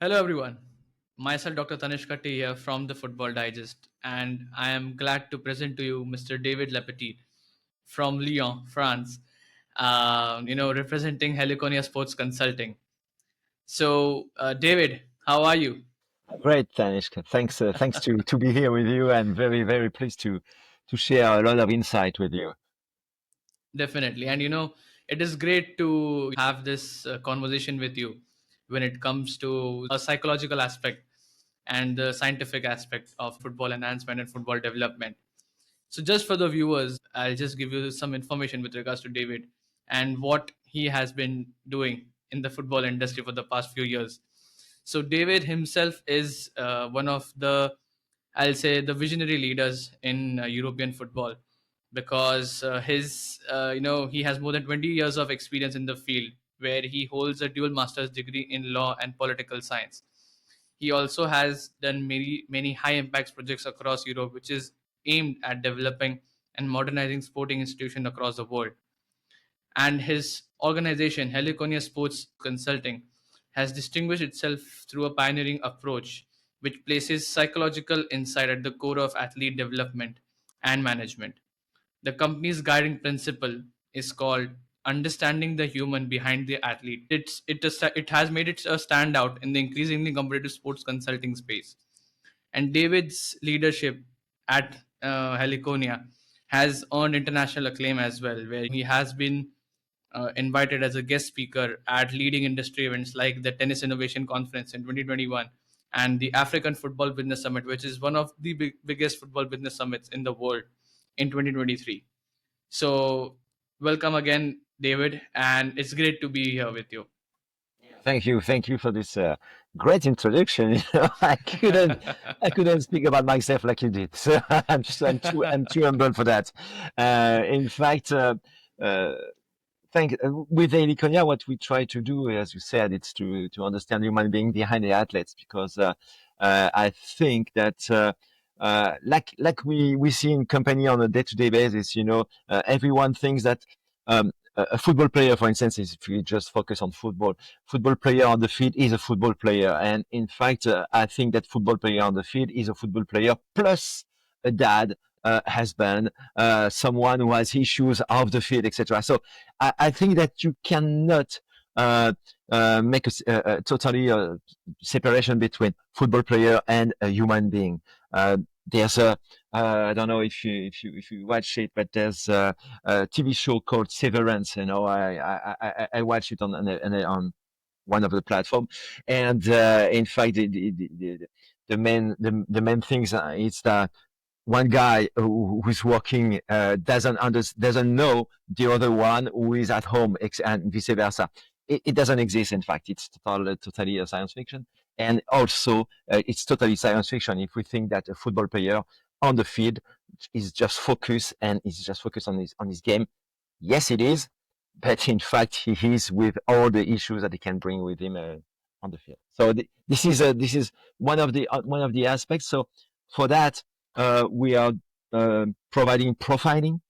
Hello, everyone. Myself, Dr. Tanishq Katti here from the Football Digest, and I am glad to present to you Mr. David Lepetit from Lyon, France. Representing Helliconia Sports Consulting. So, David, how are you? Great, Tanishq. Thanks to be here with you, and very pleased to share a lot of insight with you. Definitely. And it is great to have this conversation with you when it comes to a psychological aspect and the scientific aspect of football enhancement and football development. So, just for the viewers, I'll just give you some information with regards to David and what he has been doing in the football industry for the past few years. So, David himself is one of the, I'll say, the visionary leaders in European football because he has more than 20 years of experience in the field where he holds a dual master's degree in law and political science. He also has done many high impact projects across Europe, which is aimed at developing and modernizing sporting institutions across the world. And his organization, Helliconia Sports Consulting, has distinguished itself through a pioneering approach which places psychological insight at the core of athlete development and management. The company's guiding principle is called understanding the human behind the athlete. It has made it a standout in the increasingly competitive sports consulting space. And David's leadership at Heliconia has earned international acclaim as well, where he has been invited as a guest speaker at leading industry events like the Tennis Innovation Conference in 2021 and the African Football Business Summit, which is one of the biggest football business summits in the world in 2023. So, welcome again, David, and it's great to be here with you. Thank you for this great introduction. I couldn't speak about myself like you did. So I'm too humble for that. In fact, uh, with Eliconia, what we try to do, as you said, it's to understand human being behind the athletes, because I think that like we see in company on a day-to-day basis, everyone thinks that a football player, for instance, is, if we just focus on football player on the field is a football player, and in fact, I think that football player on the field is a football player plus a dad, husband, someone who has issues off the field, etc. So I think that you cannot make a totally separation between football player and a human being. There's a I don't know if you watch it, but there's a TV show called Severance. I watch it on one of the platform, and in fact the main things is that one guy who's working doesn't know the other one who is at home, and vice versa. It doesn't exist. In fact, it's totally a science fiction, and also it's totally science fiction if we think that a football player on the field is just focused on his game. Yes, it is, but in fact, he is with all the issues that he can bring with him on the field. So this is one of the aspects. So for that, we are providing profiling,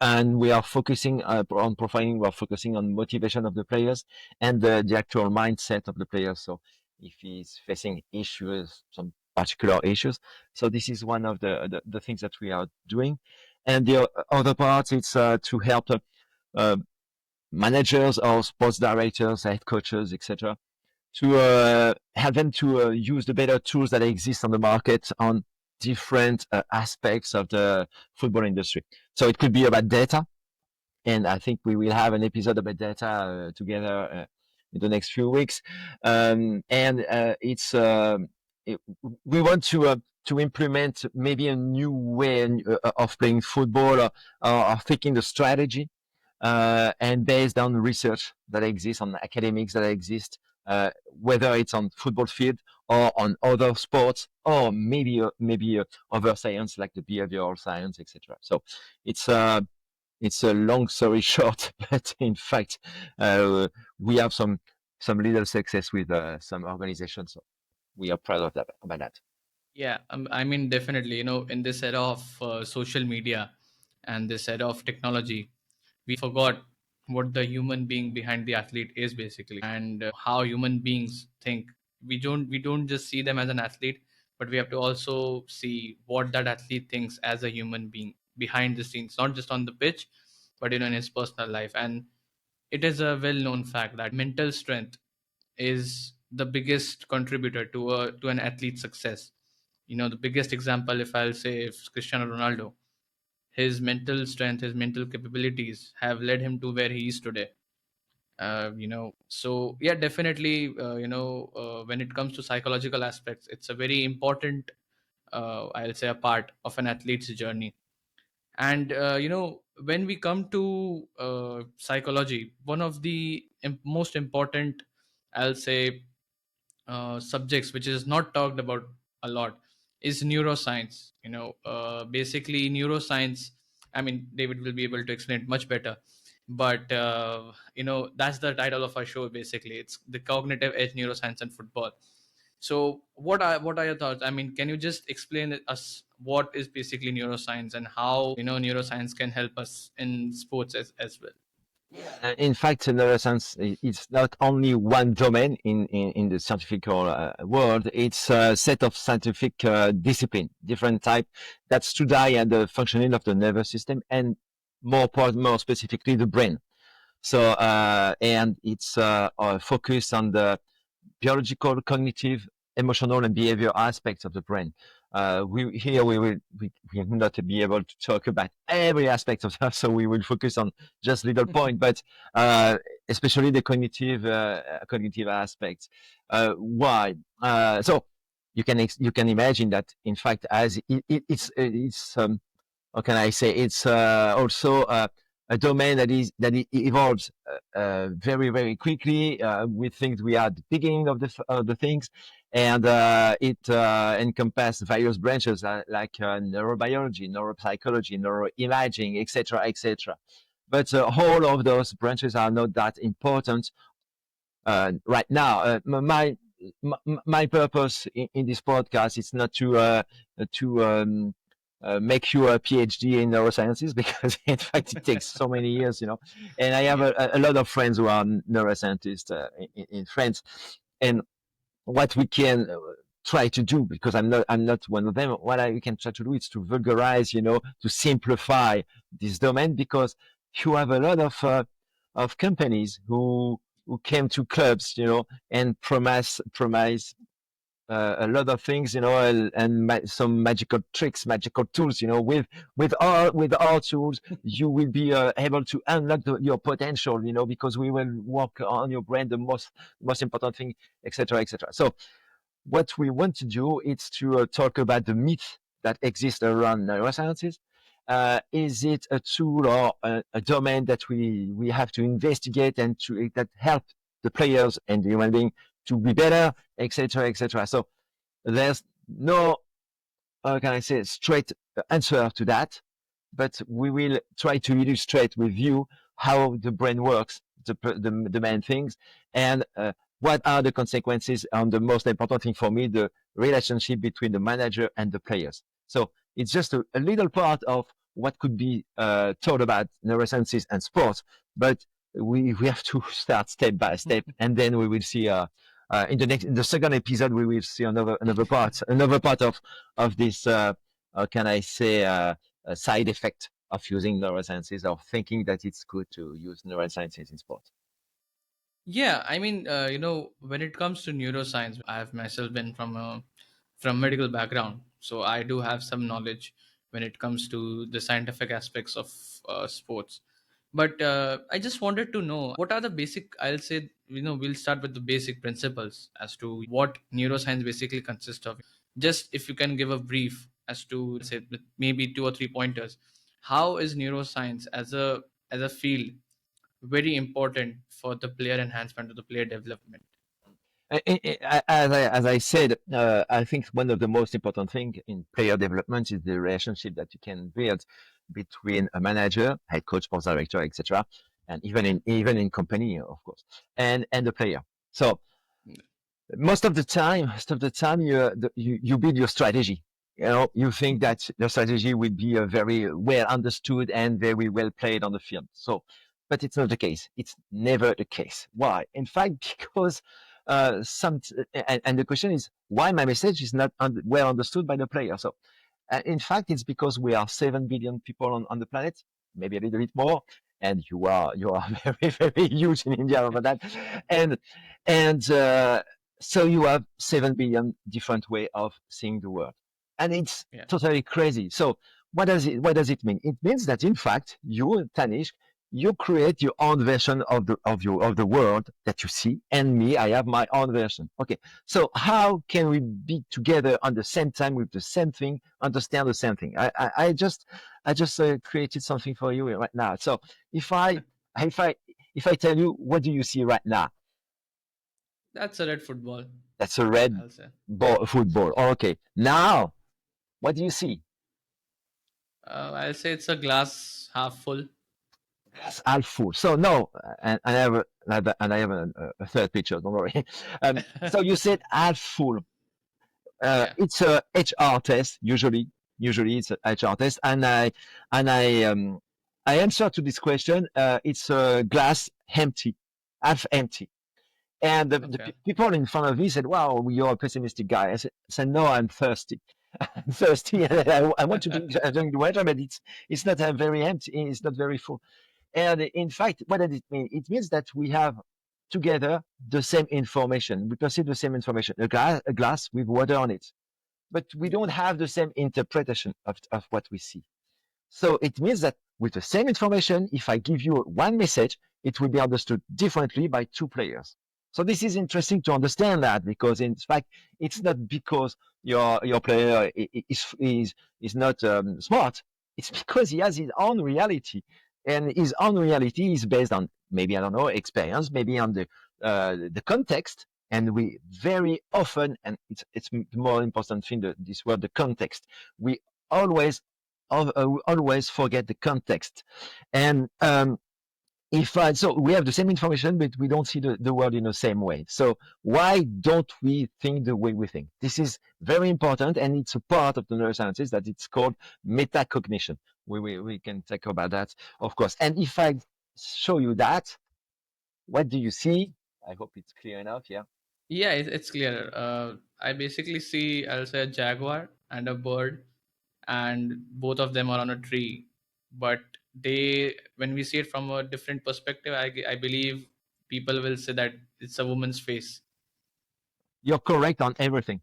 and we are focusing on profiling. We are focusing on motivation of the players and the actual mindset of the players. So if he's facing issues, some particular issues, so this is one of the things that we are doing. And the other part is to help uh, managers or sports directors, head coaches, etc., to help them to use the better tools that exist on the market on different aspects of the football industry. So it could be about data, and I think we will have an episode about data together in the next few weeks. And we want to implement maybe a new way of playing football, or thinking the strategy, and based on research that exists, on academics that exist, whether it's on football field or on other sports, or maybe other science like the behavioral science, etc. So it's it's a long story short, but in fact, we have some little success with some organizations. So we are proud of that about that. Yeah, I mean, definitely, in this era of social media and this era of technology, we forgot what the human being behind the athlete is basically and how human beings think we don't just see them as an athlete, but we have to also see what that athlete thinks as a human being behind the scenes, not just on the pitch, but in his personal life. And it is a well known fact that mental strength is the biggest contributor to an athlete's success. The biggest example, if I'll say, if Cristiano Ronaldo, his mental strength, his mental capabilities have led him to where he is today. So yeah, definitely, when it comes to psychological aspects, it's a very important, I'll say, a part of an athlete's journey. And when we come to psychology, one of the most important, I'll say, subjects which is not talked about a lot is neuroscience. Basically, neuroscience, I mean, David will be able to explain it much better, but that's the title of our show. Basically, it's the cognitive edge, neuroscience and football. So what are your thoughts? I mean, can you just explain us what is basically neuroscience and how neuroscience can help us in sports as well? In fact, neuroscience is not only one domain in the scientific world. It's a set of scientific discipline, different type that study at the functioning of the nervous system and more specifically the brain. So and it's focused on the biological, cognitive, emotional, and behavior aspects of the brain. We will not be able to talk about every aspect of that, so we will focus on just little point, but uh, especially the cognitive aspects. Why? So you can imagine that in fact as it's how can I say, it's also a domain that it evolves very quickly. We think we are at the beginning of the things, and it encompasses various branches like neurobiology, neuropsychology, neuroimaging, etc., etc. But all of those branches are not that important right now. My purpose in this podcast is not to make you a PhD in neurosciences because in fact it takes so many years, And I have Yeah. a lot of friends who are neuroscientists in France, and what we can try to do, because I'm not one of them. What we can try to do is to vulgarize, to simplify this domain, because you have a lot of companies who came to clubs, and promise a lot of things, and some magical tricks, magical tools, with our tools, you will be able to unlock your potential, because we will work on your brain, the most important thing, etc., etc. So what we want to do is to talk about the myth that exists around neurosciences. Is it a tool or a domain that we have to investigate and that help the players and the human being to be better, etc., etc. So there's no, how can I say, straight answer to that, but we will try to illustrate with you how the brain works, the main things, and what are the consequences on the most important thing for me, the relationship between the manager and the players. So it's just a little part of what could be taught about neurosciences and sports, but we have to start step by step, and then we will see in the second episode we will see another part of this how can I say a side effect of using neurosciences, or thinking that it's good to use neurosciences in sport. Yeah, I mean, when it comes to neuroscience, I have myself been from medical background, so I do have some knowledge when it comes to the scientific aspects of sports. But I just wanted to know what are the basic. I'll say, we'll start with the basic principles as to what neuroscience basically consists of. Just if you can give a brief as to, say, with maybe two or three pointers, how is neuroscience as a field very important for the player enhancement or the player development? As I said, I think one of the most important thing in player development is the relationship that you can build between a manager, head coach, sports director, etc., and even in company, of course, and the player. So most of the time you build your strategy. You think that your strategy will be very well understood and very well played on the field. So, but it's not the case. It's never the case. Why? In fact, because and the question is why my message is not well understood by the player. So in fact, it's because we are 7 billion people on the planet, maybe a little bit more, and you are very very huge in India over that, and and so you have 7 billion different way of seeing the world, and it's Yeah. totally crazy. So what does it mean? It means that in fact you, Tanishq, you create your own version of the world that you see, and me, I have my own version. Okay, so how can we be together on the same time with the same thing, understand the same thing? I just created something for you right now. So if I if I if I tell you, what do you see right now? That's a red football, That's a red I'll say. ball, football. Okay, now what do you see? I'll say it's a glass half full. Yes, half full. So no, and I have a third picture. Don't worry. So you said half full. Yeah. It's a HR test. Usually it's a HR test, and I answer to this question. It's a glass empty, half empty. And the Okay. people in front of me said, "Wow, you're a pessimistic guy." I said, "No, I'm thirsty. I'm thirsty. And I want to drink the water, but it's not very empty. It's not very full." And in fact, what does it mean? It means that we have together the same information. We perceive the same information, a glass with water on it, but we Yeah. don't have the same interpretation of what we see. So it means that with the same information, if I give you one message, it will be understood differently by two players. So this is interesting to understand that, because in fact, it's not because your player is not smart. It's because he has his own reality, and his own reality is based on, maybe, I don't know, experience, maybe on the context. And we very often, and it's the more important thing, this word, the context. We always always forget the context. And so we have the same information, but we don't see the world in the same way. So why don't we think the way we think? This is very important, and it's a part of the neurosciences that it's called metacognition. We can talk about that, of course. And if I show you that, what do you see? I hope it's clear enough. Yeah. Yeah, it's clear. I basically see, I'll say, a jaguar and a bird, and both of them are on a tree. But when we see it from a different perspective, I believe people will say that it's a woman's face. You're correct on everything.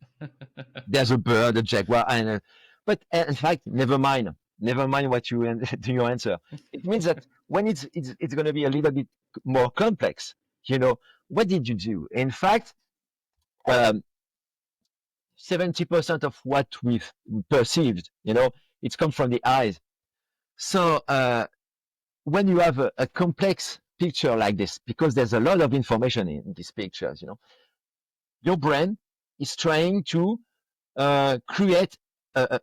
There's a bird, a jaguar, but in fact, never mind. Never mind what you do your answer. It means that when it's going to be a little bit more complex. You know, what did you do? In fact, um, 70% of what we've perceived, it's come from the eyes. So when you have a complex picture like this, because there's a lot of information in these pictures, your brain is trying to create an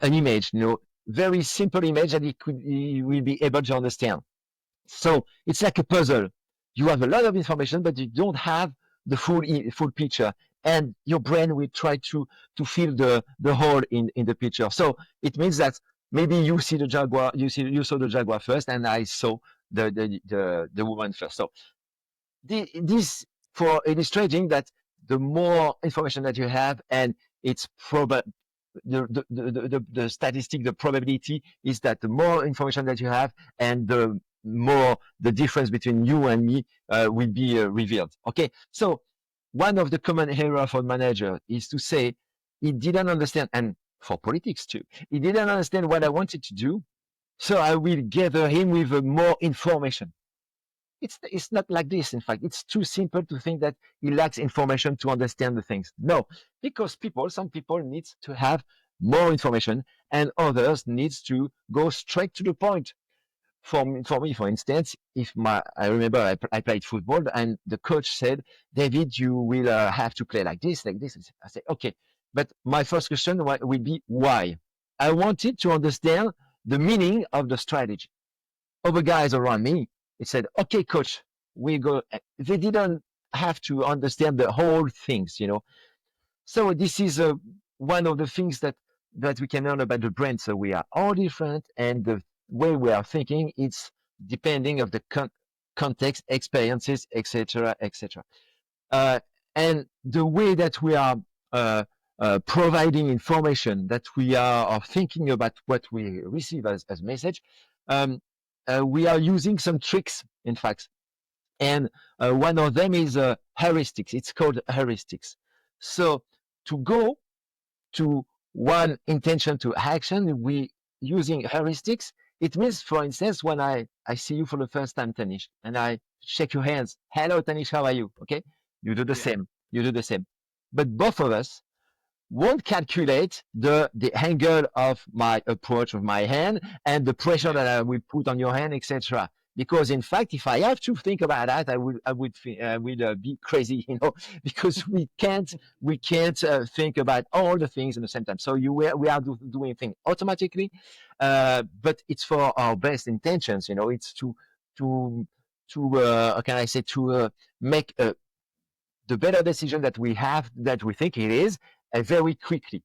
image, very simple image that you will be able to understand. So it's like a puzzle. You have a lot of information, but you don't have the full picture, and your brain will try to fill the hole in the picture. So it means that maybe you saw the jaguar first, and I saw the woman first. So this for illustrating that the more information that you have, and it's the statistic, the probability is that the more information that you have, and the more the difference between you and me will be revealed. Okay, so one of the common error for manager is to say he didn't understand, and for politics too, he didn't understand what I wanted to do, so I will gather him with more information. It's not like this. In fact, it's too simple to think that he lacks information to understand the things. No, because some people need to have more information, and others needs to go straight to the point. For me, for instance, if I remember I played football, and the coach said, "David, you will have to play like this, like this." I said, "Okay," but my first question will be why. I wanted to understand the meaning of the strategy. Other guys around me, it said, "Okay, coach, we go." They didn't have to understand the whole things. So this is one of the things that we can learn about the brain. So we are all different, and the way we are thinking, it's depending of the context, experiences, etc., etc. And the way that we are uh, providing information, that we are thinking about what we receive as message, um, we are using some tricks, in fact. And one of them is heuristics. It's called heuristics. So to go to one intention to action, we using heuristics. It means, for instance, when I see you for the first time, Tanishq, and I shake your hands. Hello, Tanishq, how are you? Okay, you do the Yeah. same. You do the same. But both of us won't calculate the angle of my approach of my hand and the pressure Yeah. that I will put on your hand, etc. Because in fact, if I have to think about that, I would be crazy, because we can't think about all the things at the same time. So we are doing things automatically, but it's for our best intentions. It's to how can I say, to make the better decision that we have, that we think it is, very quickly.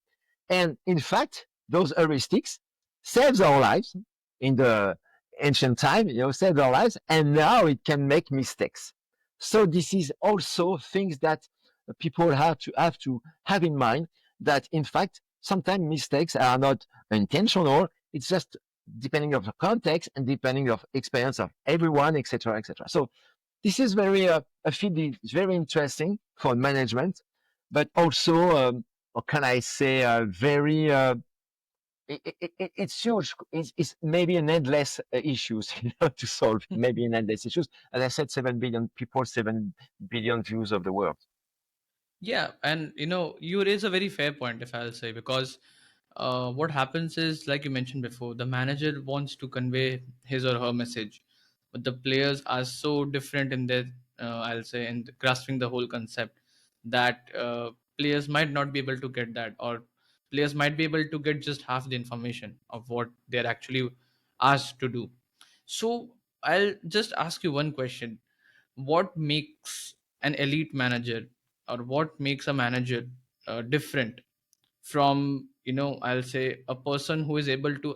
And in fact, those heuristics saves our lives in the ancient time, saved our lives, and now it can make mistakes. So this is also things that people have in mind, that in fact, sometimes mistakes are not intentional. It's just depending of the context and depending of experience of everyone, etc., etc. So this is very a field is very interesting for management, but also, or can I say, very it's huge. It's maybe an endless issues, to solve. Maybe an endless issues. As I said, 7 billion people, 7 billion views of the world. Yeah, and you raise a very fair point, if I'll say, because what happens is, like you mentioned before, the manager wants to convey his or her message, but the players are so different in their, I'll say, in grasping the whole concept, that players might not be able to get that, or players might be able to get just half the information of what they're actually asked to do. So I'll just ask you one question: what makes an elite manager, or what makes a manager different from, I'll say, a person who is able to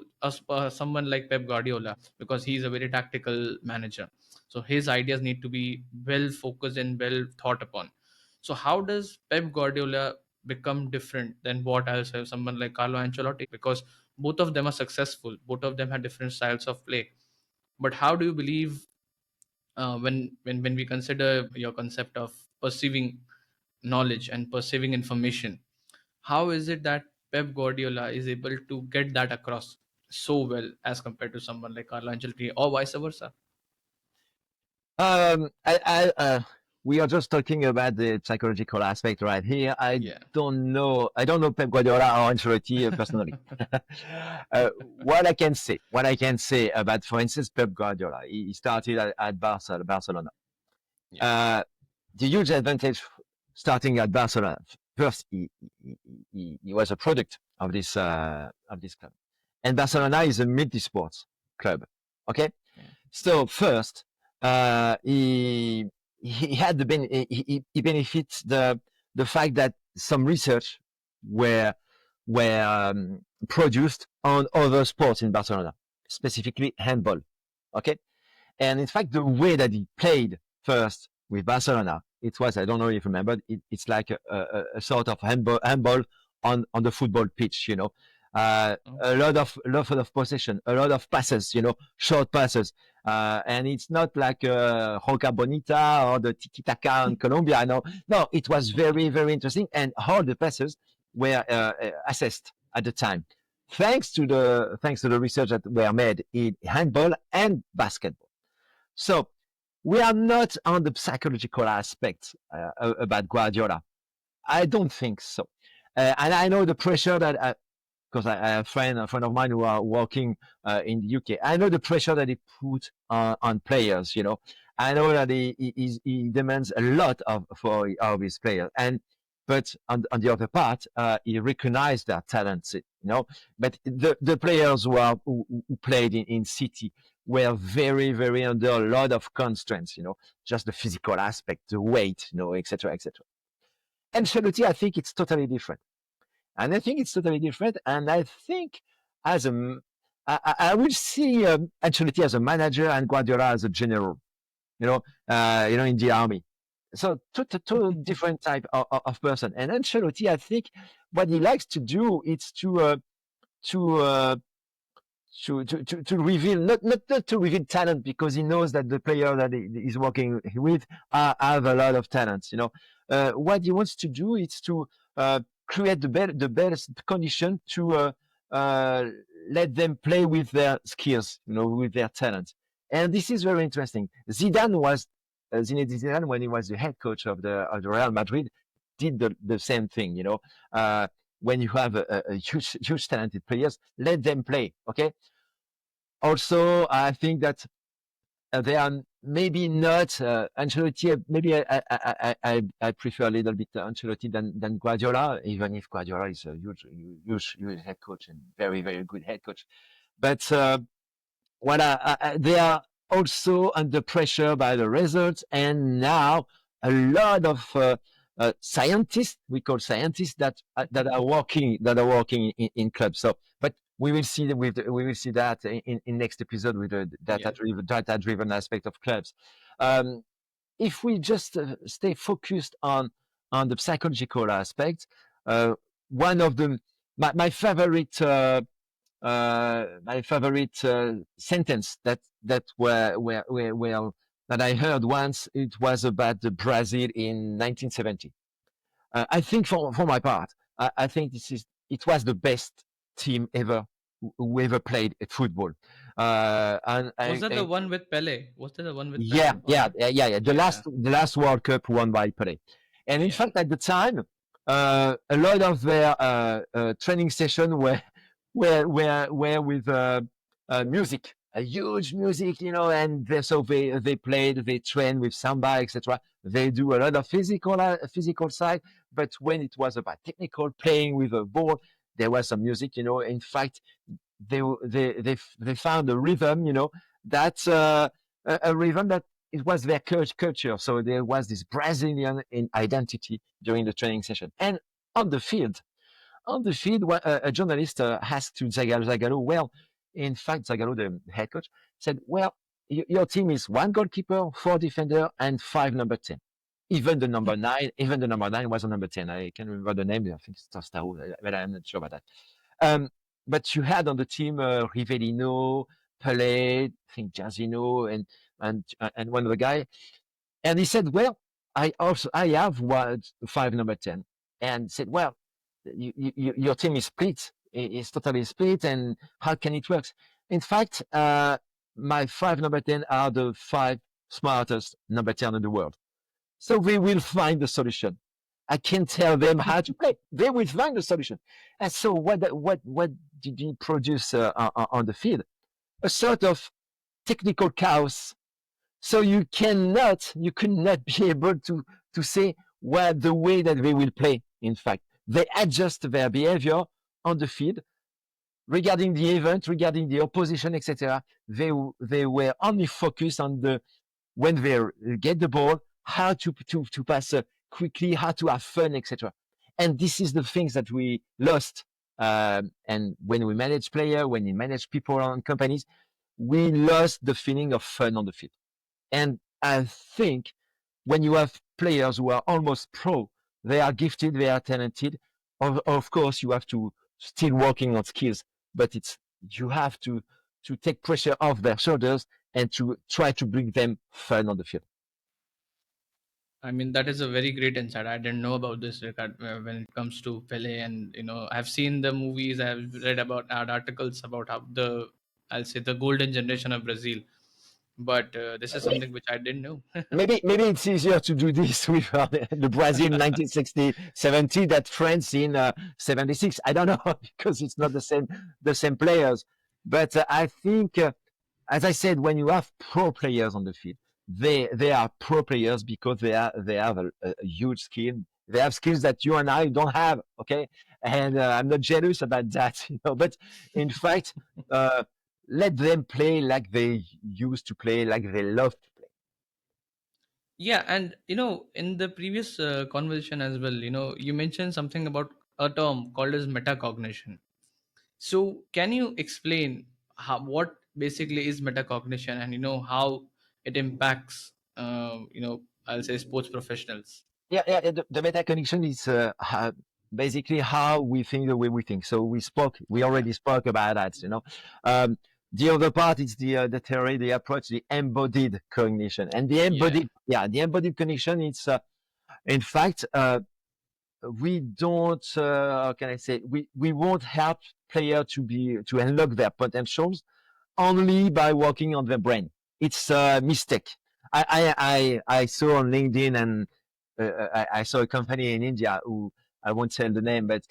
someone like Pep Guardiola, because he's a very tactical manager, so his ideas need to be well focused and well thought upon. So how does Pep Guardiola become different than, what I'll say, someone like Carlo Ancelotti? Because both of them are successful, both of them have different styles of play, but how do you believe, when we consider your concept of perceiving knowledge and perceiving information, how is it that Pep Guardiola is able to get that across so well as compared to someone like Carlo Ancelotti, or vice versa? We are just talking about the psychological aspect right here. I Yeah. don't know. I don't know Pep Guardiola or Ancelotti personally. What I can say about, for instance, Pep Guardiola. He started at Barcelona. Yeah. Uh, the huge advantage starting at Barcelona. First, he was a product of this club, and Barcelona is a multi-sports club. Okay, Yeah. so first, he had he benefits the fact that some research were produced on other sports in Barcelona, specifically handball. Okay, and in fact, the way that he played first with Barcelona, it was, I don't know if you remember, it's like a sort of handball on the football pitch, a lot of possession, a lot of passes, short passes. And it's not like Roca Bonita or the Tiki Taka in Colombia. No, it was very, very interesting. And all the passes were assessed at the time. Thanks to the research that were made in handball and basketball. So we are not on the psychological aspect about Guardiola. I don't think so. And I know the pressure that, because I have a friend of mine who are working in the UK. I know the pressure that he put on players. I know that he demands a lot of his players, but on the other part, he recognized their talents. But the players who played in City were very, very under a lot of constraints. Just the physical aspect, the weight, etc., etc. And Ancelotti, I think it's totally different. And I think it's totally different. And I think as I would see Ancelotti as a manager and Guardiola as a general. In the army. So two different type of person. And Ancelotti, I think, what he likes to do is to uh, to reveal not to reveal talent, because he knows that the player that he is working with have a lot of talents. What he wants to do is to create the best condition to uh, let them play with their skills, with their talents. And this is very interesting. Zinedine Zidane, when he was the head coach of the Real Madrid, did the same thing. Uh, when you have a huge talented players, let them play. Okay. Also, I think that they are maybe not Ancelotti. Maybe I prefer a little bit Ancelotti than Guardiola, even if Guardiola is a huge head coach and very very good head coach. But they are also under pressure by the results, and now a lot of scientists, we call scientists, that are working in clubs. So, but we will see that in next episode with the Yeah. data driven aspect of clubs. Um, if we just stay focused on the psychological aspect, uh, one of the my favorite sentence that I heard once. It was about the Brazil in 1970. I think for my part, I think it was the best team ever who ever played at football. And, Was and, that the and one with Pele? Was that the one with yeah, Pele yeah, or? yeah, yeah, yeah. The Yeah. last World Cup won by Pelé. And in Yeah. fact, at the time, a lot of their training session were with music, a huge music, and they played, they trained with samba, etc. They do a lot of physical side, but when it was about technical playing with a ball, there was some music. In fact, they found a rhythm, that a rhythm that it was their culture. So there was this Brazilian identity during the training session. And on the field, a journalist asked to Zagallo, well, in fact, Zagallo, the head coach, said, well, your team is one goalkeeper, four defender, and five number 10. Even the number nine was a number 10. I can't remember the name. I think it's Tostao, but I'm not sure about that. Um, but you had on the team Rivellino, Pelé, I think Jazino, and one other guy. And he said, "Well, I have one five number 10," and said, "Well, your team is split. It's totally split, and how can it work?" In fact, my five number 10 are the five smartest number 10 in the world. So we will find the solution. I can tell them how to play. They will find the solution. And so what did he produce on the field? A sort of technical chaos. So you could not be able to say what the way that they will play. In fact, they adjust their behavior on the field regarding the event, regarding the opposition, etc. They were only focused on the when they get the ball, how to pass quickly, how to have fun, etc. And this is the things that we lost. And when we manage player, when we manage people and companies, we lost the feeling of fun on the field. And I think when you have players who are almost pro, they are gifted, they are talented. Of course, you have to still working on skills, but you have to take pressure off their shoulders and to try to bring them fun on the field. I mean, that is a very great insight. I didn't know about this regard when it comes to Pele, and I've seen the movies. I've read about articles about how I'll say the golden generation of Brazil, but this is something which I didn't know. Maybe it's easier to do this with the Brazil 1960 70 that France in 76. I don't know because it's not the same players. But I think, as I said, when you have pro players on the field, they are pro players because they have a huge skill. They have skills that you and I don't have. Okay, and I'm not jealous about that. But in fact, uh, let them play like they used to play, like they love to play. Yeah, and in the previous conversation as well, you mentioned something about a term called as metacognition. So, can you explain what basically is metacognition, and how it impacts, I'll say sports professionals. Yeah. The meta connection is basically how we think the way we think. So we Yeah, already spoke about that. Um, the other part is the theory, the approach, the embodied cognition, and yeah, the embodied cognition. It's in fact we don't. How can I say? We won't help player to unlock their potentials only by working on their brain. It's a mistake. I saw on LinkedIn, and I saw a company in India who I won't say the name, but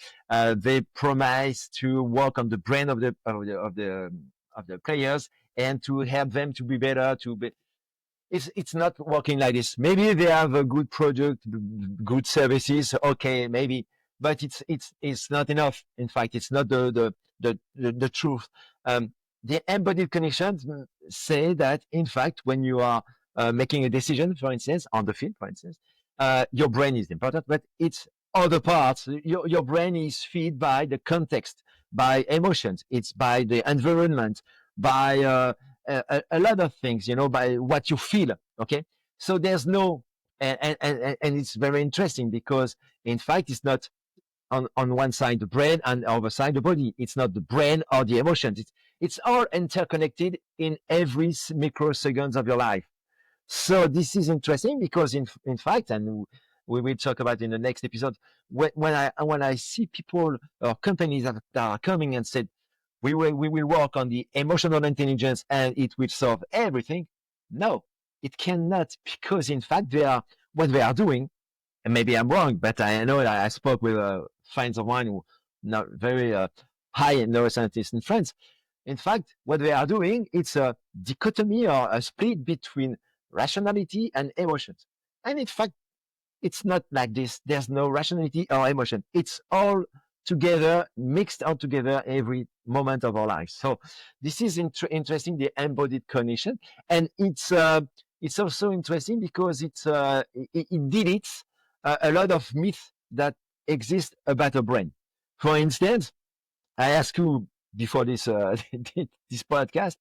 they promise to work on the brain of the players and to help them to be better. It's not working like this. Maybe they have a good product, good services. Okay, maybe, but it's not enough. In fact, it's not the truth. The embodied connections say that in fact, when you are making a decision, for instance, on the field, for instance, your brain is important, but it's other parts. Your brain is fed by the context, by emotions. It's by the environment, by a lot of things, by what you feel. Okay, so there's no, and it's very interesting because in fact it's not on one side the brain and the other side the body. It's not the brain or the emotions. It's all interconnected in every microseconds of your life. So this is interesting because in fact, and we will talk about in the next episode, when I see people or companies that are coming and said we will work on the emotional intelligence and it will solve everything. No, it cannot, because in fact what they are doing, and maybe I'm wrong, but I know that I spoke with friends of mine who not very high neuroscientists in France. In fact, what they are doing, it's a dichotomy or a split between rationality and emotions. And in fact, it's not like this. There's no rationality or emotion. It's all together, mixed all together every moment of our lives. So this is interesting, the embodied cognition, and it's also interesting because it deletes a lot of myths that exist about the brain. For instance, I asked you before this this podcast,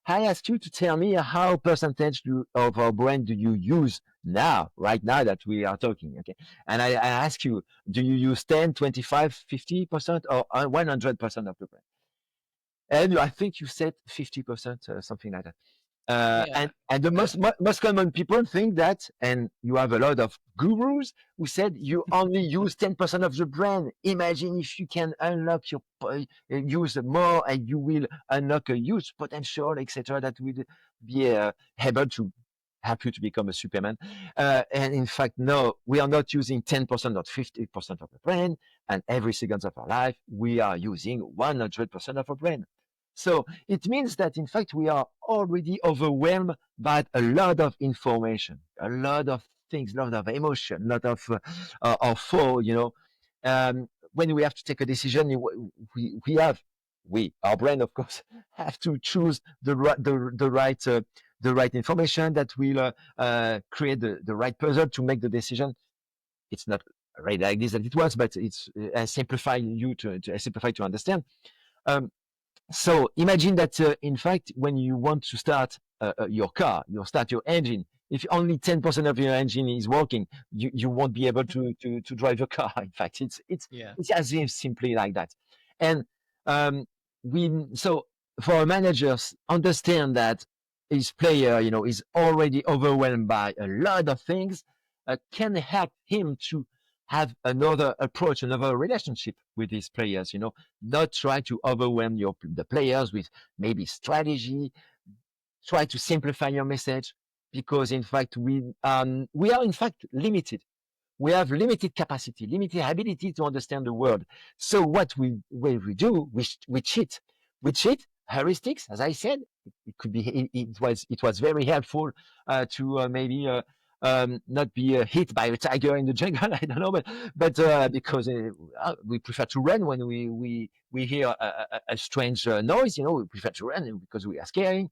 I asked you to tell me how percentage of our brain do you use now, right now that we are talking, okay? And I ask you, do you use 10, 25, 50% or 100% of the brain? And I think you said 50%, something like that. yeah. And the most common people think that, and you have a lot of gurus who said you only use 10% of the brain. Imagine if you can unlock use more, and you will unlock a huge potential, etc. That will be able to help you to become a Superman. And in fact, no, we are not using 10% or 50% of the brain. And every second of our life, we are using 100% of our brain. So it means that in fact we are already overwhelmed by a lot of information, a lot of things, a lot of emotion, a lot of thought. When we have to take a decision, our brain, of course, have to choose the right information that will create the right puzzle to make the decision. It's not right like this that it was, but it's simplify to understand. Um, so imagine that, in fact, when you want to start your car, you start your engine. If only 10% of your engine is working, you won't be able to drive your car. In fact, Yeah, it's as if simply like that. And um, so for managers, understand that his player, is already overwhelmed by a lot of things, can help him to have another approach, another relationship with his players. Not try to overwhelm the players with maybe strategy. Try to simplify your message, because in fact we are in fact limited. We have limited capacity, limited ability to understand the world. So what we do, we cheat. We cheat heuristics, as I said. It could be it was very helpful to maybe not be hit by a tiger in the jungle. I don't know, but because we prefer to run when we hear a strange noise. We prefer to run because we are scared.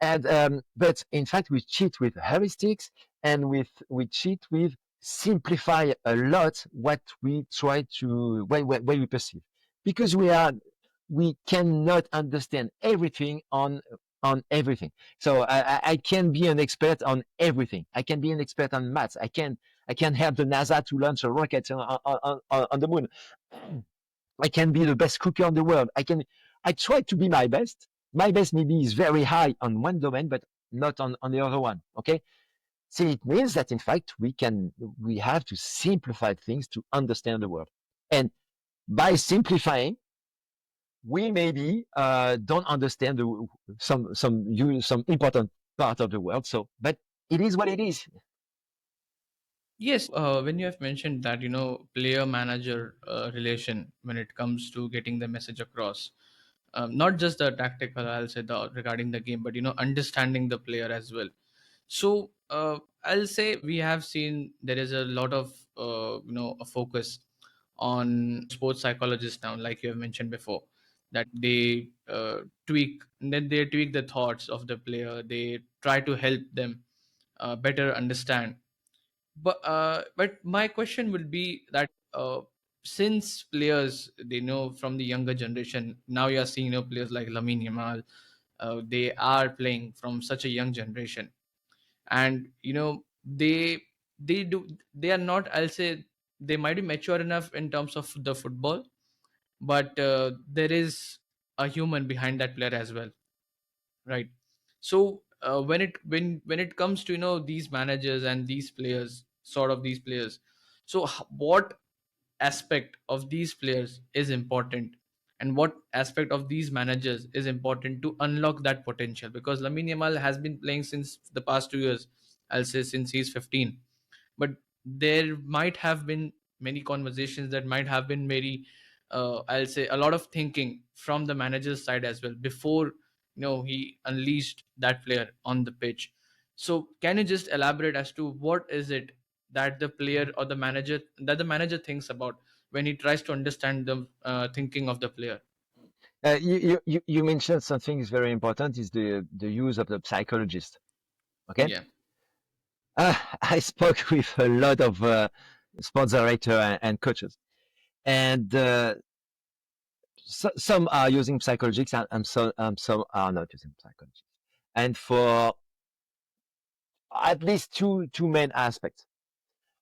And but in fact, we cheat with heuristics, and we cheat with simplify a lot what we try to what we perceive, because we cannot understand everything on everything. So I can be an expert on everything. I can be an expert on maths. I can help the NASA to launch a rocket on the moon. I can be the best cooker in the world. I try to be my best. My best maybe is very high on one domain, but not on the other one. Okay. So it means that in fact we have to simplify things to understand the world. And by simplifying, we maybe don't understand some important part of the world. So, but it is what it is. Yes, when you have mentioned that, player manager relation when it comes to getting the message across, not just the tactical, I'll say the regarding the game, but understanding the player as well. So I'll say we have seen there is a lot of a focus on sports psychologists now, like you have mentioned before, that they tweak the thoughts of the player. They try to help them better understand. But my question would be that, since players, they know from the younger generation, now you are seeing players like Lamine Yamal, they are playing from such a young generation, and they are not, I'll say, they might be mature enough in terms of the football, but there is a human behind that player as well, right? So when it comes to these managers and these players, sort of these players, so what aspect of these players is important, and what aspect of these managers is important to unlock that potential? Because Lamine Yamal has been playing since the past 2 years, I'll say since he's 15, but there might have been many conversations, that might have been very, I'll say, a lot of thinking from the manager's side as well before he unleashed that player on the pitch. So can you just elaborate as to what is it that the player or the manager thinks about when he tries to understand the thinking of the player? You mentioned something is very important is the use of the psychologist. Okay. Yeah. I spoke with a lot of sports director and coaches, and some are using psychologists, and some are not using psychologists. And for at least two main aspects.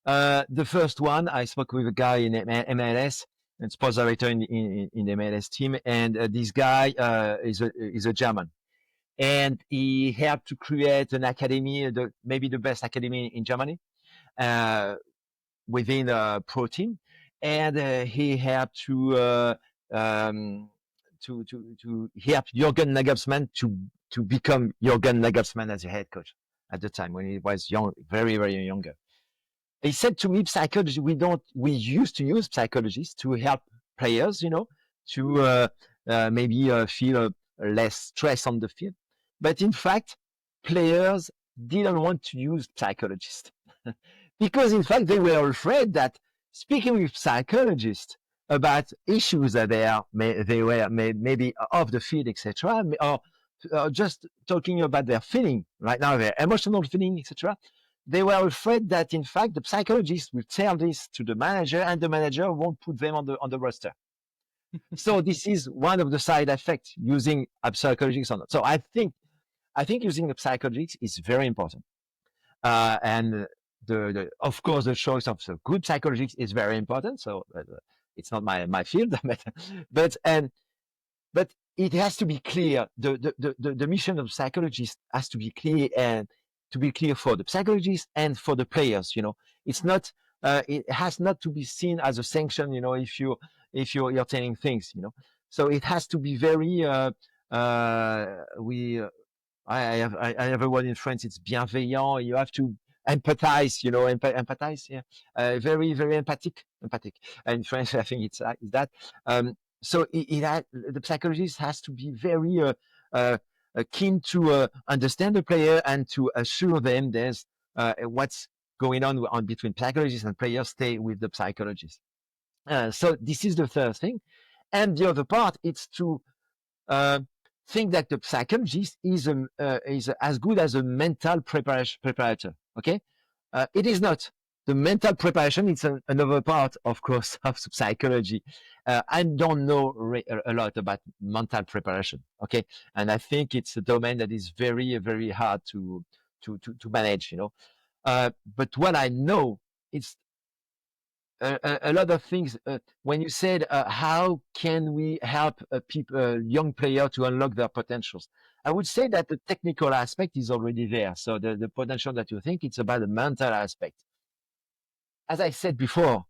The first one, I spoke with a guy in MLS, and sports director in the MLS team, and this guy is a German, and he helped to create an academy, maybe the best academy in Germany, uh, within a pro team, and he helped um, to help Jürgen Nagelsmann to become Jürgen Nagelsmann as a head coach at the time when he was young, very very younger. He said to me, psychology, we used to use psychologists to help players, to maybe feel less stress on the field. But in fact, players didn't want to use psychologists because in fact they were afraid that speaking with psychologists about issues that they were maybe off the field, etc., or just talking about their feeling right now, their emotional feeling, etc., they were afraid that in fact the psychologist will tell this to the manager and the manager won't put them on the roster. So this is one of the side effects using a psychologist or not. So I think using a psychologist is very important. And of course the choice of a good psychologist is very important. So it's not my field, but it has to be clear. The mission of psychologists has to be clear, and to be clear for the psychologists and for the players. It's not. It has not to be seen as a sanction. If you're telling things. So it has to be very. We I have a word in French. It's bienveillant. You have to empathize. Empathize. Yeah, very very empathic. And in French, I think it's that. So the psychologist has to be very keen to understand the player and to assure them there's what's going on between psychologists and players. Stay with the psychologist. So this is the first thing, and the other part it's to uh, think that the psychologist is as good as a mental preparator. Okay, it is not. The mental preparation is another part, of course, of psychology. I don't know a lot about mental preparation. Okay, and I think it's a domain that is very, very hard to manage. But what I know is a lot of things. When you said how can we help people, young player to unlock their potentials, I would say that the technical aspect is already there. So the potential that you think, it's about the mental aspect. As I said before,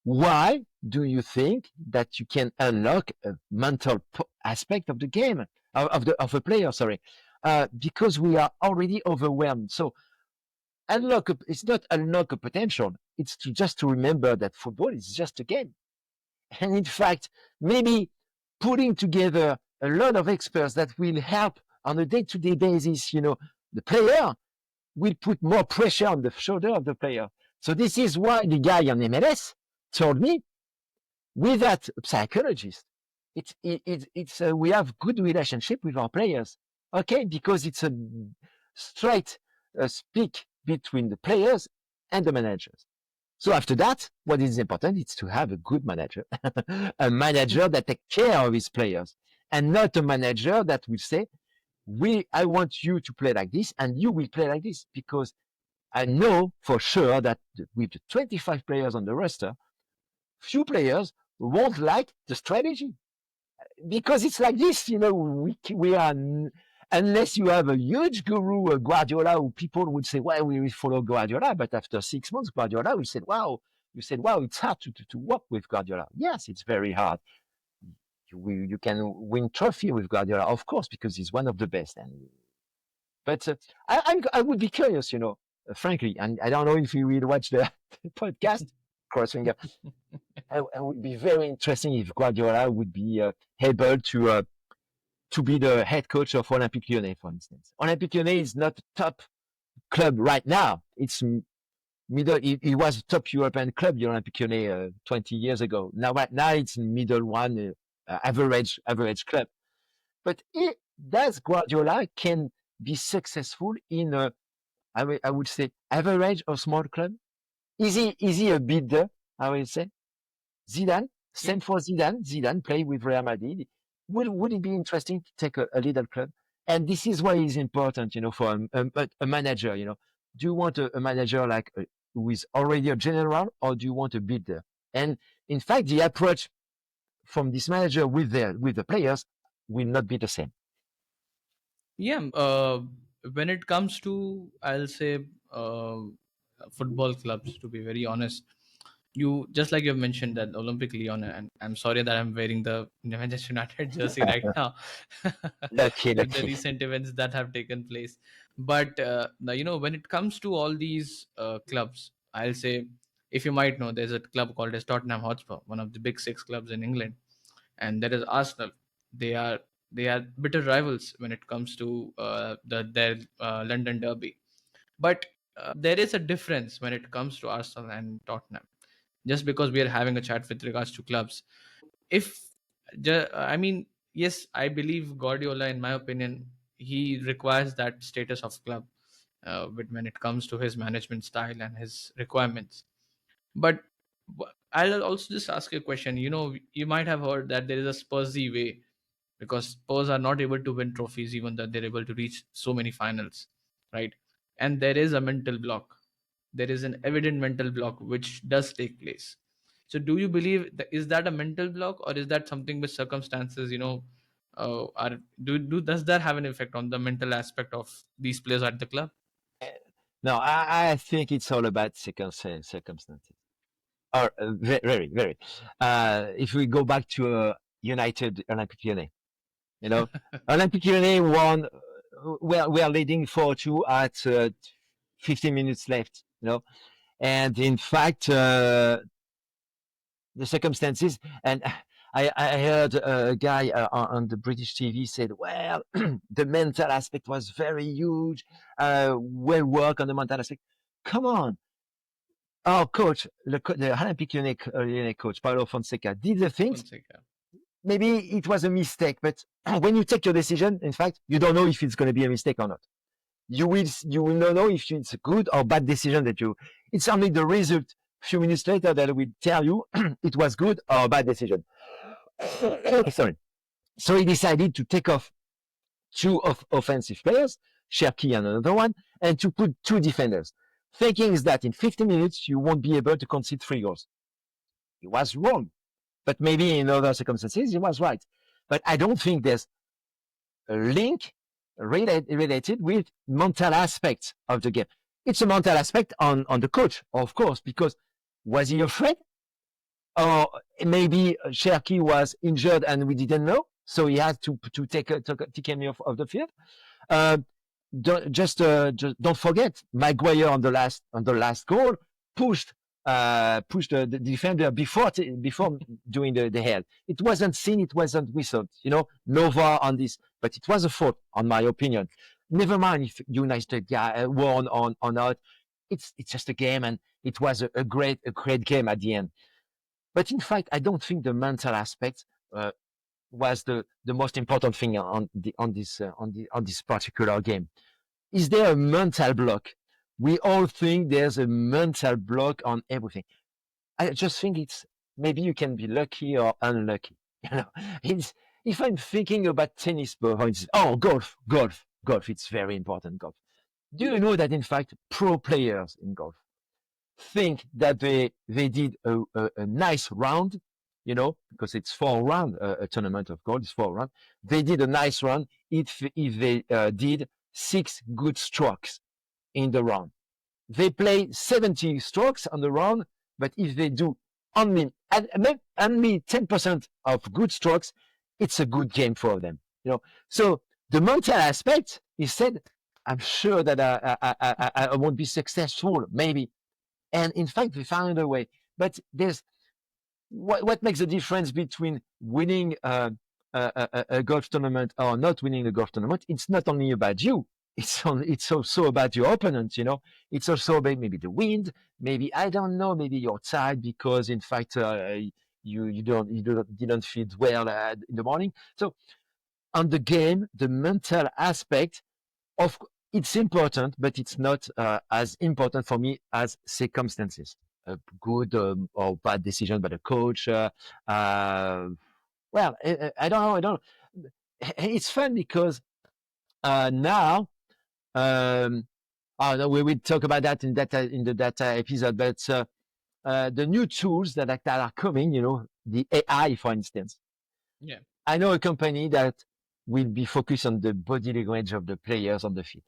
why do you think that you can unlock a mental aspect of the game, of a player? Sorry, because we are already overwhelmed. So it's not unlock a potential. It's just to remember that football is just a game. And in fact, maybe putting together a lot of experts that will help on a day-to-day basis, the player will put more pressure on the shoulder of the player. So this is why the guy on MLS told me, without a psychologist, we have good relationship with our players, okay? Because it's a straight speak between the players and the managers. So after that, what is important is to have a good manager, a manager that takes care of his players, and not a manager that will say, I want you to play like this, and you will play like this, because I know for sure that with the 25 players on the roster, few players won't like the strategy, because it's like this, we are, unless you have a huge guru, a Guardiola, who people would say, well, we will follow Guardiola. But after 6 months, Guardiola will say, wow, it's hard to work with Guardiola. Yes, it's very hard. You can win trophy with Guardiola, of course, because he's one of the best. But I would be curious, frankly, and I don't know if you will watch the podcast, Crossfinger. It would be very interesting if Guardiola would be able to be the head coach of Olympique Lyonnais, for instance. Olympique Lyonnais is not a top club right now. It's middle. It was a top European club, the Olympique Lyonnais, 20 years ago. Right now it's middle one, average club. But does Guardiola can be successful in I would say average or small club? Is he a builder? I would say Zidane. Yeah. Same for Zidane. Zidane played with Real Madrid. Would it be interesting to take a little club? And this is why it's important, for a manager. Do you want a manager like who is already a general, or do you want a builder? And in fact, the approach from this manager with the players will not be the same. Yeah. When it comes to, I'll say, football clubs, to be very honest, you just like you mentioned that Olympic Lyon, and I'm sorry that I'm wearing the Manchester United jersey right now Lucky, with the lucky. recent events that have taken place. But now, when it comes to all these clubs, I'll say, if you might know, there's a club called as Tottenham Hotspur, one of the big six clubs in England, and there is Arsenal. They are they are bitter rivals when it comes to their London derby. But there is a difference when it comes to Arsenal and Tottenham. Just because we are having a chat with regards to clubs, if I mean, yes, I believe Guardiola, in my opinion, he requires that status of club when it comes to his management style and his requirements. But I'll also just ask you a question. You might have heard that there is a Spursy way, because Spurs are not able to win trophies even though they're able to reach so many finals, right? And there is a mental block. There is an evident mental block which does take place. So, do you believe is that a mental block, or is that something with circumstances? Are does that have an effect on the mental aspect of these players at the club? No, I think it's all about circumstances. Or very, very. If we go back to United Olympique Lyonnais, you know, Olympique Lyonnais won. We are leading 4-2 at 15 minutes left. And in fact, the circumstances, and I heard a guy on the British TV said, well, the mental aspect was very huge, well work on the mental aspect. Come on. Our coach, the Olympique Lyonnais coach, Paulo Fonseca, did the things. Fonseca. Maybe it was a mistake, but when you take your decision, in fact, you don't know if it's going to be a mistake or not. You will not know if it's a good or bad decision that you. It's only the result a few minutes later that will tell you it was good or a bad decision. Sorry. So he decided to take off two of offensive players, Cherki and another one, and to put two defenders, thinking is that in 50 minutes you won't be able to concede 3 goals. He was wrong, but maybe in other circumstances he was right. But I don't think there's a link related with mental aspects of the game. It's a mental aspect on the coach, of course, because was he afraid? Or maybe Cherki was injured and we didn't know, so he had to take him off of the field. Uh, just don't forget, Maguire on the last goal pushed the defender before doing the head. It wasn't seen, it wasn't whistled. No VAR on this, but it was a fault, on my opinion. Never mind if United won or not. It's just a game, and it was a great game at the end. But in fact, I don't think the mental aspect was the most important thing on this particular game. Is there a mental block? We all think there's a mental block on everything. I just think it's maybe you can be lucky or unlucky. It's, if I'm thinking about tennis, for instance, golf. It's very important. Golf. Do you know that in fact pro players in golf think that they did a nice round, because it's 4 round, a tournament of golf is 4 round. They did a nice round if they did 6 good strokes in the round. They play 70 strokes on the round, but if they do only 10% of good strokes, it's a good game for them. So the mental aspect, he said, I'm sure that I won't be successful, maybe. And in fact, we found a way. But there's what makes the difference between winning a golf tournament or not winning a golf tournament? It's not only about you. It's also about your opponent. It's also about maybe the wind. Maybe I don't know. Maybe you're tired because in fact you didn't feel well in the morning. So on the game, the mental aspect of it's important, but it's not as important for me as circumstances. A good or bad decision by the coach. Well, I don't know. I don't know. It's fun because now, no, we will talk about that in the data episode. But the new tools that are coming, the AI, for instance. Yeah. I know a company that will be focused on the body language of the players on the field.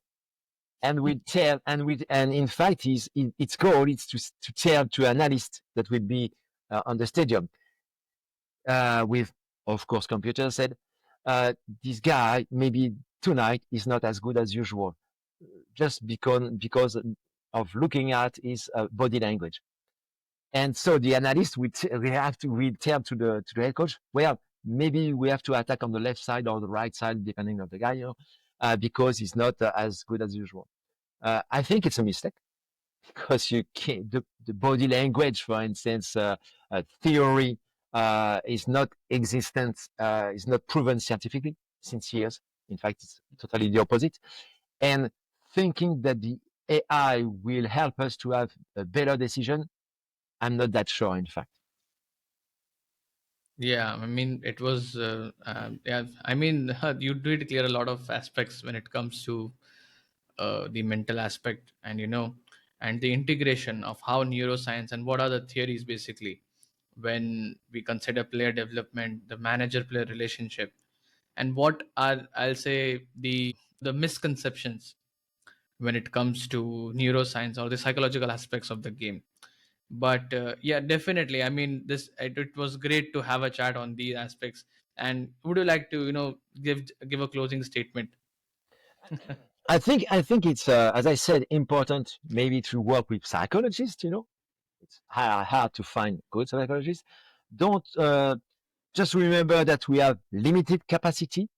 And we tell, and in fact, its goal is to tell to analysts that will be on the stadium with, of course, computers said, this guy maybe tonight is not as good as usual, just because of looking at his body language. And so the analyst will tell to the head coach, well, maybe we have to attack on the left side or the right side, depending on the guy, because he's not as good as usual. I think it's a mistake because you can't, the body language, for instance, theory is not existent, is not proven scientifically since years. In fact, it's totally the opposite. And thinking that the AI will help us to have a better decision, I'm not that sure, in fact. Yeah, I mean, it was, yeah, I mean, you did clear a lot of aspects when it comes to the mental aspect, and the integration of how neuroscience and what are the theories basically when we consider player development, the manager player relationship, and what are, I'll say, the misconceptions when it comes to neuroscience or the psychological aspects of the game. But yeah, definitely, I mean, it was great to have a chat on these aspects. And would you like to give a closing statement? I think it's as I said, important maybe to work with psychologists. It's hard to find good psychologists. Don't just remember that we have limited capacity,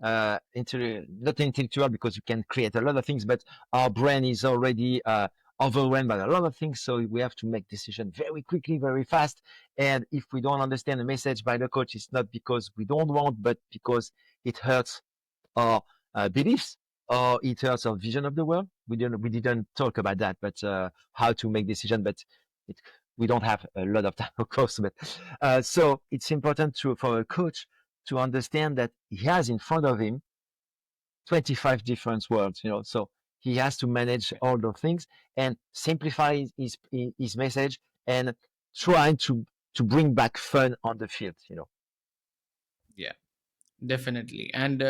not intellectual, because you can create a lot of things, but our brain is already overwhelmed by a lot of things. So we have to make decisions very quickly, very fast. And if we don't understand the message by the coach, it's not because we don't want, but because it hurts our beliefs or it hurts our vision of the world. We didn't talk about that, but how to make decision, but it, we don't have a lot of time, of course. But so it's important for a coach to understand that he has in front of him 25 different words, so he has to manage all those things and simplify his message and trying to bring back fun on the field. Yeah, definitely. And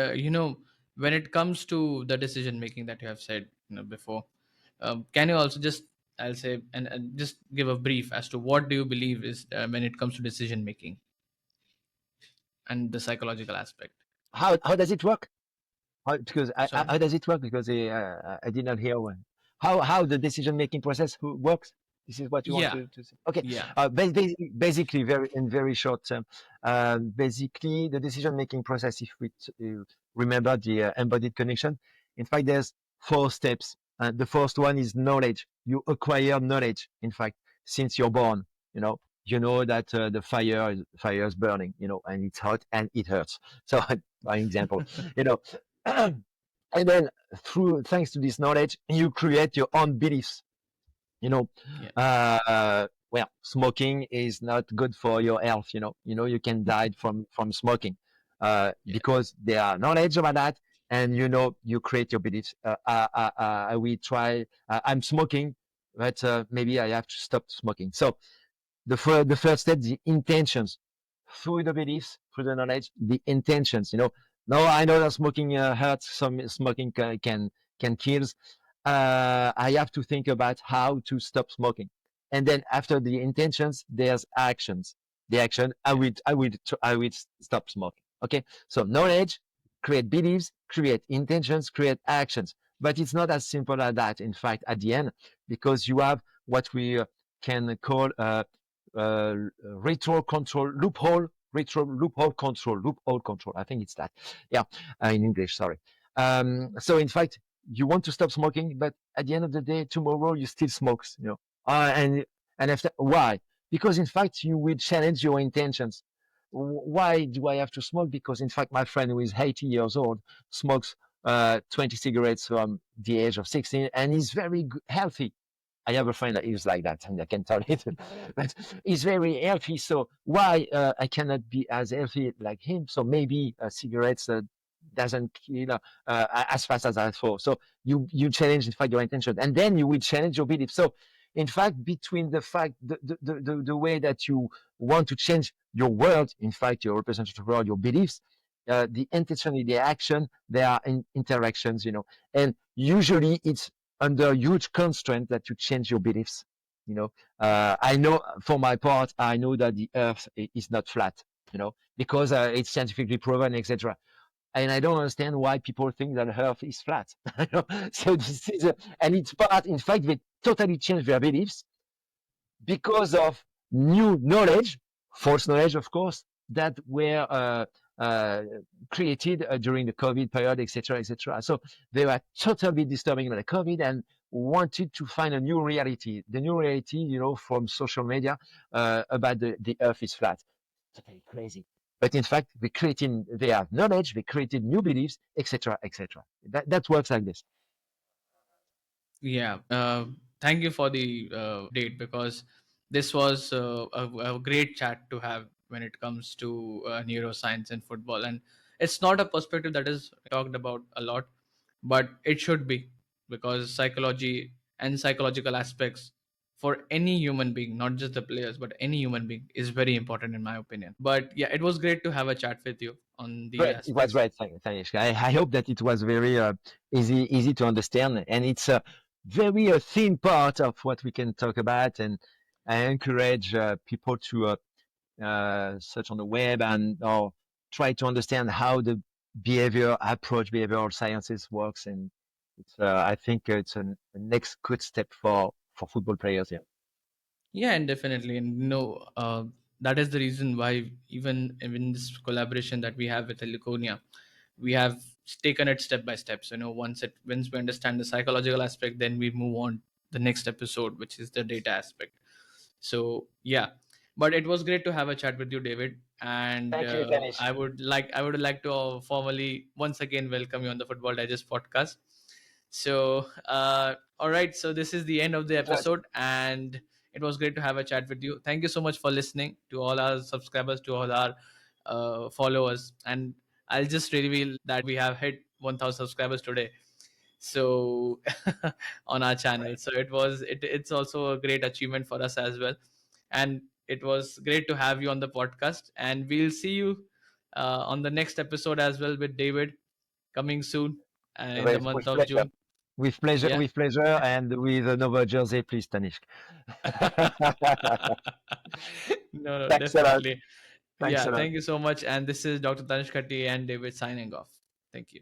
when it comes to the decision making that you have said before, can you also just, I'll say, and just give a brief as to what do you believe is when it comes to decision making and the psychological aspect? How does it work? Because Sorry. how does it work? Because I did not hear one. How the decision making process works? This is what you want Yeah. to say. Okay. Yeah. Basically, very short term. Basically, the decision making process. If we remember the embodied connection, in fact, there's 4 steps. The first one is knowledge. You acquire knowledge. In fact, since you're born, you know that the fire is burning. And it's hot and it hurts. So, by example, you know and then through thanks to this knowledge you create your own beliefs. you know Yeah. well, smoking is not good for your health. You can die from smoking, Yeah. because there are knowledge about that. And you create your beliefs. We try, I'm smoking, but maybe I have to stop smoking. So the first step, the intentions, through the beliefs, through the knowledge, the intentions. No, I know that smoking hurts. Some smoking can kills. I have to think about how to stop smoking, and then after the intentions, there's actions. The action, I Yeah. would I would I would stop smoking. Okay, so knowledge, create beliefs, create intentions, create actions. But it's not as simple as that. In fact, at the end, because you have what we can call retro control loophole, retro loophole control. I think it's that. Yeah, in English. Sorry. So in fact, you want to stop smoking, but at the end of the day, tomorrow you still smoke. And after, why? Because in fact you will challenge your intentions. Why do I have to smoke? Because in fact my friend who is 80 years old smokes 20 cigarettes from the age of 16 and is very healthy. I have a friend that is like that, and I can tell it. But he's very healthy. So why I cannot be as healthy like him? So maybe cigarettes doesn't kill as fast as I thought. So you challenge in fact your intention, and then you will challenge your belief. So in fact, between the way that you want to change your world, in fact, your representative world, your beliefs, the intention and the action, there are interactions. And usually it's under huge constraint that you change your beliefs. I know for my part, I know that the earth is not flat, because it's scientifically proven, etc. And I don't understand why people think that earth is flat. So this is, and it's part, in fact, they totally change their beliefs because of new knowledge, false knowledge, of course, that were uh, created during the COVID period, etc., etc. So they were totally disturbing by the COVID and wanted to find a new reality. The new reality, from social media about the Earth is flat. Totally crazy. But in fact, they have knowledge, they created new beliefs, etc., etc. That works like this. Yeah. Thank you for the update, because this was a great chat to have when it comes to neuroscience and football. And it's not a perspective that is talked about a lot, but it should be, because psychology and psychological aspects for any human being, not just the players, but any human being, is very important in my opinion. But yeah, it was great to have a chat with you on these Great. It was aspects. great, Tanishq. I hope that it was very easy to understand, and it's a very thin part of what we can talk about. And I encourage people to search on the web and or try to understand how the behavioral sciences works. And I think it's a next good step for football players. Yeah. Yeah, and definitely, and that is the reason why even in this collaboration that we have with Helliconia, we have taken it step by step. So once we understand the psychological aspect, then we move on the next episode, which is the data aspect. So yeah, but it was great to have a chat with you, David, and Thank you, Tanishq. I would like to formally once again welcome you on the Football Digest podcast. So, all right. So this is the end of the Yes. episode, and it was great to have a chat with you. Thank you so much for listening, to all our subscribers, to all our followers. And I'll just reveal that we have hit 1,000 subscribers today. So on our channel. So it's also a great achievement for us as well. And it was great to have you on the podcast. And we'll see you on the next episode as well with David, coming soon in the month With of pleasure. June. Yeah. With pleasure, and with another jersey, please, Tanishq. No, no, Thanks a lot. definitely. Thanks Yeah, a lot. thank you so much. And this is Dr. Tanishq Katti and David signing off. Thank you.